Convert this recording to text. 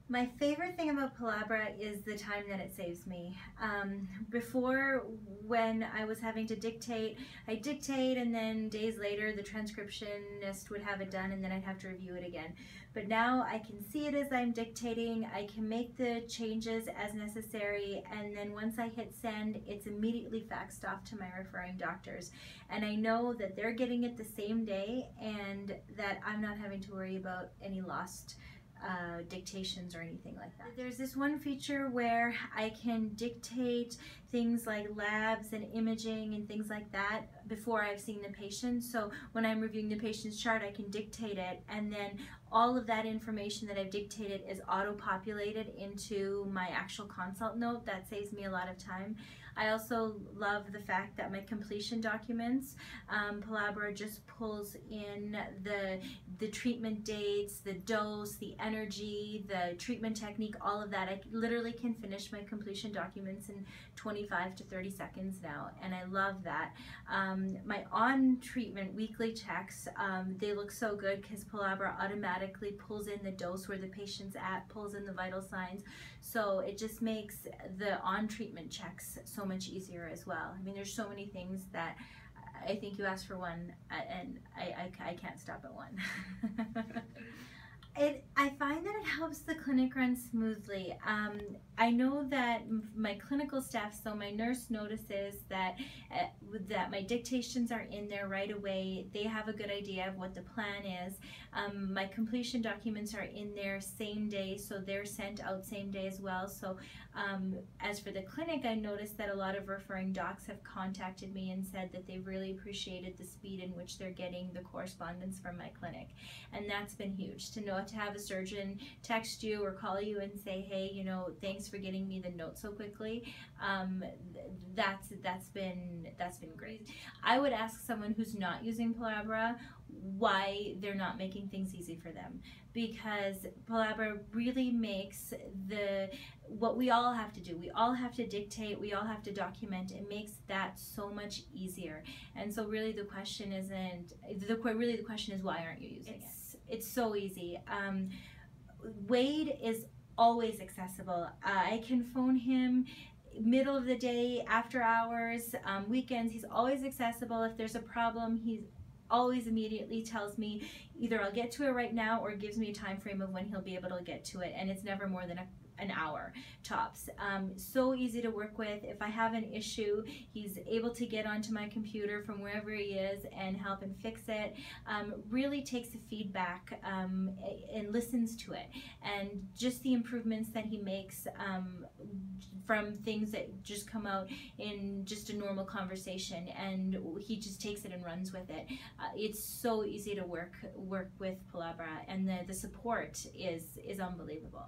My favorite thing about Palabra is the time that it saves me. Before, when I was having to dictate, I dictate and then days later the transcriptionist would have it done and then I'd have to review it again. But now I can see it as I'm dictating, I can make the changes as necessary, and then once I hit send, it's immediately faxed off to my referring doctors. And I know that they're getting it the same day and that I'm not having to worry about any lost dictations or anything like that. There's this one feature where I can dictate things like labs and imaging and things like that before I've seen the patient. So when I'm reviewing the patient's chart, I can dictate it, and then all of that information that I've dictated is auto-populated into my actual consult note. That saves me a lot of time. I also love the fact that my completion documents, Palabra just pulls in the treatment dates, the dose, the energy, the treatment technique, all of that. I literally can finish my completion documents in 25 to 30 seconds now, and I love that. My on-treatment weekly checks, they look so good because Palabra automatically pulls in the dose where the patient's at, pulls in the vital signs, so it just makes the on-treatment checks so much easier as well. I mean, there's so many things that I think you asked for one, and I can't stop at one. I find that it helps the clinic run smoothly. I know that my clinical staff, so my nurse notices that that my dictations are in there right away. They have a good idea of what the plan is. My completion documents are in there same day, so they're sent out same day as well. So as for the clinic, I noticed that a lot of referring docs have contacted me and said that they really appreciated the speed in which they're getting the correspondence from my clinic. And that's been huge, to have a surgeon text you or call you and say, hey, you know, thanks for getting me the note so quickly. That's been great. I would ask someone who's not using Palabra why they're not making things easy for them, because Palabra really makes what we all have to do. We all have to dictate, we all have to document. It makes that so much easier. And so really the question isn't, really the question is, why aren't you using it? It's so easy. Wade is always accessible. I can phone him middle of the day, after hours, weekends. He's always accessible. If there's a problem, he's always immediately tells me either I'll get to it right now or gives me a time frame of when he'll be able to get to it, and it's never more than an hour tops. So easy to work with. If I have an issue, he's able to get onto my computer from wherever he is and help and fix it. Really takes the feedback and listens to it, and just the improvements that he makes from things that just come out in just a normal conversation, and he just takes it and runs with it. It's so easy to work with Palabra, and the support is unbelievable.